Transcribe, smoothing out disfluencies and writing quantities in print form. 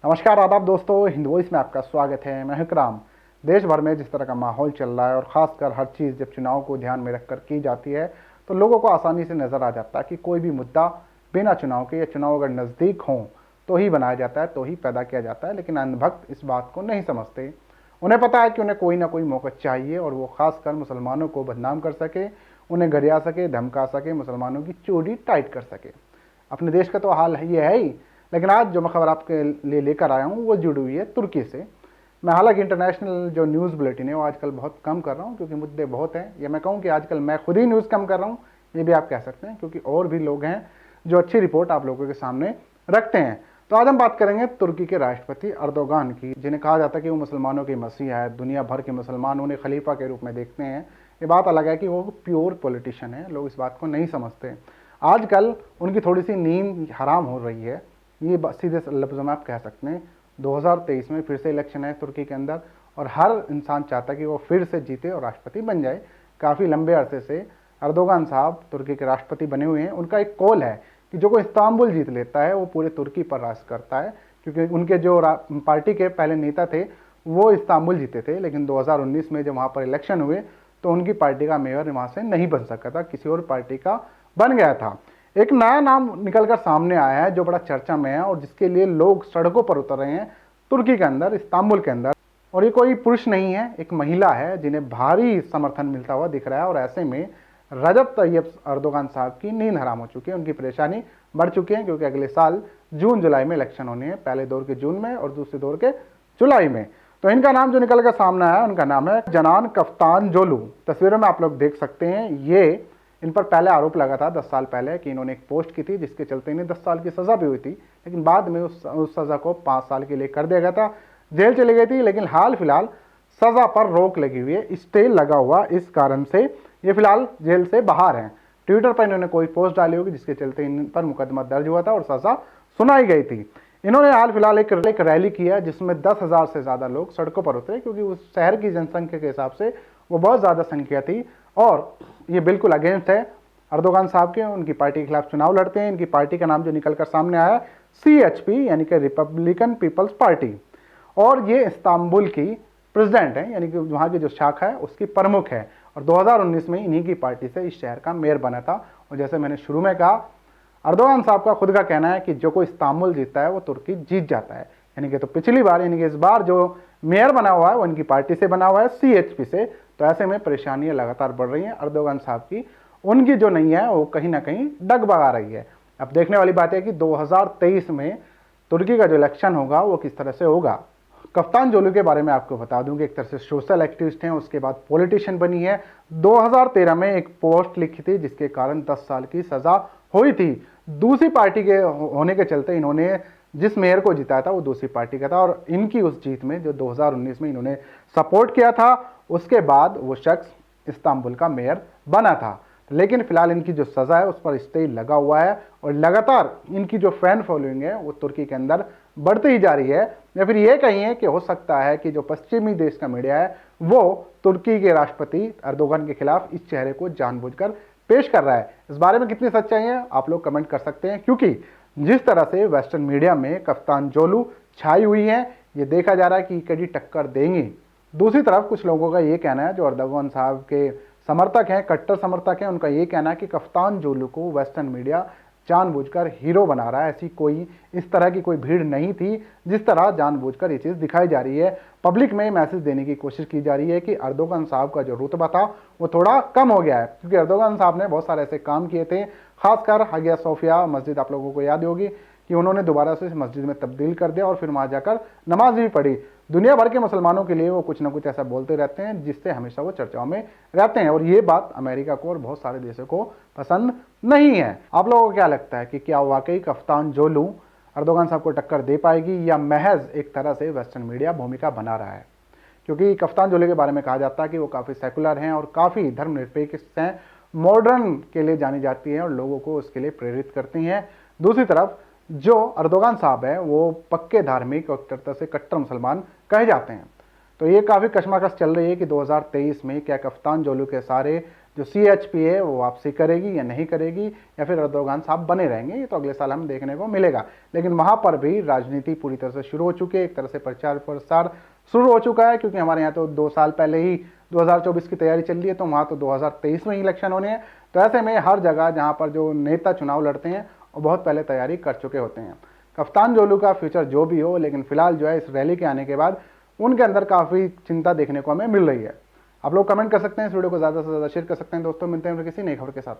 नमस्कार आदाब दोस्तों, हिंद वॉइस में आपका स्वागत है। मैं विक्राम। देश भर में जिस तरह का माहौल चल रहा है और ख़ासकर हर चीज़ जब चुनाव को ध्यान में रखकर की जाती है तो लोगों को आसानी से नज़र आ जाता है कि कोई भी मुद्दा बिना चुनाव के या चुनाव अगर नज़दीक हों तो ही बनाया जाता है, तो ही पैदा किया जाता है। लेकिन अंधभक्त इस बात को नहीं समझते। उन्हें पता है कि उन्हें कोई ना कोई मौका चाहिए और वो खासकर मुसलमानों को बदनाम कर सके, उन्हें गरिया सके, धमका सके, मुसलमानों की चोरी टाइट कर सके। अपने देश का तो हाल ये है ही। लेकिन आज जो मैं खबर आपके लिए लेकर आया हूँ वो जुड़ी हुई है तुर्की से। मैं हालांकि इंटरनेशनल जो न्यूज़ बुलेटिन है वो आजकल बहुत कम कर रहा हूँ क्योंकि मुद्दे बहुत हैं, या मैं कहूँ कि आजकल मैं खुद ही न्यूज़ कम कर रहा हूँ, ये भी आप कह सकते हैं, क्योंकि और भी लोग हैं जो अच्छी रिपोर्ट आप लोगों के सामने रखते हैं। तो आज हम बात करेंगे तुर्की के राष्ट्रपति अर्दोगान की, जिन्हें कहा जाता है कि वो मुसलमानों के मसीहा है। दुनिया भर के मुसलमान उन्हें खलीफा के रूप में देखते हैं। ये बात अलग है कि वो प्योर पॉलिटिशियन है, लोग इस बात को नहीं समझते। आजकल उनकी थोड़ी सी नींद हराम हो रही है, ये सीधे लफ्ज़ों में आप कह सकते हैं। 2023 में फिर से इलेक्शन है तुर्की के अंदर और हर इंसान चाहता है कि वो फिर से जीते और राष्ट्रपति बन जाए। काफ़ी लंबे अरसे से अर्दोगान साहब तुर्की के राष्ट्रपति बने हुए हैं। उनका एक कॉल है कि जो कोई इस्तांबुल जीत लेता है वो पूरे तुर्की पर राज करता है, क्योंकि उनके जो पार्टी के पहले नेता थे वो इस्तांबुल जीते थे, लेकिन 2019 में जब वहाँ पर इलेक्शन हुए तो उनकी पार्टी का मेयर वहाँ से नहीं बन सका था, किसी और पार्टी का बन गया था। एक नया नाम निकलकर सामने आया है जो बड़ा चर्चा में है और जिसके लिए लोग सड़कों पर उतर रहे हैं तुर्की के अंदर, इस्तांबुल के अंदर। और ये कोई पुरुष नहीं है, एक महिला है जिन्हें भारी समर्थन मिलता हुआ दिख रहा है। और ऐसे में रजब तैयब अर्दोगान साहब की नींद हराम हो चुकी है, उनकी परेशानी बढ़ चुकी है, क्योंकि अगले साल जून जुलाई में इलेक्शन होने हैं, पहले दौर के जून में और दूसरे दौर के जुलाई में। तो इनका नाम जो निकल कर सामने आया उनका नाम है जनान कफ्तानजोलू। तस्वीरों में आप लोग देख सकते हैं। ये इन पर पहले आरोप लगा था 10 साल पहले कि इन्होंने एक पोस्ट की थी जिसके चलते इन्हें 10 साल की सज़ा भी हुई थी, लेकिन बाद में उस सज़ा को 5 साल के लिए कर दिया गया था, जेल चली गई थी। लेकिन हाल फिलहाल सज़ा पर रोक लगी हुई है, स्टे लगा हुआ, इस कारण से ये फिलहाल जेल से बाहर हैं। ट्विटर पर इन्होंने कोई पोस्ट डाली होगी जिसके चलते इन पर मुकदमा दर्ज हुआ था और सज़ा सुनाई गई थी। इन्होंने हाल फिलहाल एक रैली किया जिसमें 10,000 से ज़्यादा लोग सड़कों पर उतरे, क्योंकि उस शहर की जनसंख्या के हिसाब से वो बहुत ज़्यादा संख्या थी और ये बिल्कुल अगेंस्ट है अर्दोगान साहब के। उनकी पार्टी के खिलाफ चुनाव लड़ते हैं। इनकी पार्टी का नाम जो निकलकर सामने आया CHP यानी कि रिपब्लिकन पीपल्स पार्टी, और ये इस्तांबुल की प्रेसिडेंट है, यानी कि वहाँ की जो शाखा है उसकी प्रमुख है। और 2019 में इन्हीं की पार्टी से इस शहर का मेयर बना था। और जैसे मैंने शुरू में कहा, अर्दोगान साहब का खुद का कहना है कि जो कोई इस्तांबुल जीतता है वो तुर्की जीत जाता है। यानी कि तो पिछली बार, यानी कि इस बार जो मेयर बना हुआ है वो इनकी पार्टी से बना हुआ है, CHP से। तो ऐसे में परेशानियां लगातार बढ़ रही हैं अर्दोगान साहब की। उनकी जो नहीं है वो कहीं ना कहीं डगमगा रही है। अब देखने वाली बात है कि 2023 में तुर्की का जो इलेक्शन होगा वो किस तरह से होगा। कफ्तानजोलू के बारे में आपको बता दूं कि एक तरह से सोशल एक्टिविस्ट हैं, उसके बाद पॉलिटिशियन बनी है। 2013 में एक पोस्ट लिखी थी जिसके कारण 10 साल की सजा हुई थी। दूसरी पार्टी के होने के चलते इन्होंने जिस मेयर को जिताया था वो दूसरी पार्टी का था, और इनकी उस जीत में जो 2019 में इन्होंने सपोर्ट किया था उसके बाद वो शख्स इस्तांबुल का मेयर बना था। लेकिन फिलहाल इनकी जो सज़ा है उस पर स्टे लगा हुआ है और लगातार इनकी जो फैन फॉलोइंग है वो तुर्की के अंदर बढ़ती ही जा रही है। या फिर ये कहिए कि हो सकता है कि जो पश्चिमी देश का मीडिया है वो तुर्की के राष्ट्रपति अर्दोगान के खिलाफ इस चेहरे को जानबूझकर पेश कर रहा है। इस बारे में कितनी सच्चाई है आप लोग कमेंट कर सकते हैं, क्योंकि जिस तरह से वेस्टर्न मीडिया में कफ्तानजोलू छाई हुई है ये देखा जा रहा है कि कड़ी टक्कर देंगी। दूसरी तरफ कुछ लोगों का ये कहना है जो अर्दोगान साहब के समर्थक हैं, कट्टर समर्थक हैं, उनका ये कहना है कि कफ्तानजोलू को वेस्टर्न मीडिया जानबूझकर हीरो बना रहा है। ऐसी कोई इस तरह की कोई भीड़ नहीं थी जिस तरह जानबूझकर ये चीज़ दिखाई जा रही है। पब्लिक में मैसेज देने की कोशिश की जा रही है कि अर्दोगान साहब का जो रुतबा था वो थोड़ा कम हो गया है, क्योंकि अर्दोगान साहब ने बहुत सारे ऐसे काम किए थे। खासकर हागिया सोफिया मस्जिद आप लोगों को याद होगी कि उन्होंने दोबारा से इस मस्जिद में तब्दील कर दिया और फिर वहाँ जाकर नमाज भी पढ़ी। दुनिया भर के मुसलमानों के लिए वो कुछ ना कुछ ऐसा बोलते रहते हैं जिससे हमेशा वो चर्चाओं में रहते हैं, और ये बात अमेरिका को और बहुत सारे देशों को पसंद नहीं है। आप लोगों को क्या लगता है कि क्या वाकई कफ्तानजोलू अर्दोगान साहब को टक्कर दे पाएगी या महज एक तरह से वेस्टर्न मीडिया भूमिका बना रहा है? क्योंकि कफ्तानजोलू के बारे में कहा जाता है कि वो काफ़ी सेकुलर हैं और काफ़ी धर्मनिरपेक्ष हैं, मॉडर्न के लिए जानी जाती हैं और लोगों को उसके लिए प्रेरित करती हैं। दूसरी तरफ जो अर्दोगान साहब है वो पक्के धार्मिक और तरह से कट्टर मुसलमान कहे जाते हैं। तो ये काफ़ी कशमकश चल रही है कि 2023 में क्या कफ्तानजोलू के सारे जो CHP है वो वापसी करेगी या नहीं करेगी, या फिर अर्दोगान साहब बने रहेंगे, ये तो अगले साल हमें देखने को मिलेगा। लेकिन वहाँ पर भी राजनीति पूरी तरह से शुरू हो चुकी है, एक तरह से प्रचार प्रसार शुरू हो चुका है, क्योंकि हमारे यहाँ तो 2 साल पहले ही 2024 की तैयारी चल रही है, तो वहाँ तो 2023 में ही इलेक्शन होने हैं। तो ऐसे में हर जगह जहाँ पर जो नेता चुनाव लड़ते हैं वो बहुत पहले तैयारी कर चुके होते हैं। कप्तान जोलू का फ्यूचर जो भी हो, लेकिन फिलहाल जो है इस रैली के आने के बाद उनके अंदर काफ़ी चिंता देखने को हमें मिल रही है। आप लोग कमेंट कर सकते हैं, इस वीडियो को ज़्यादा से ज़्यादा शेयर कर सकते हैं। दोस्तों मिलते हैं फिर किसी नई खबर के साथ।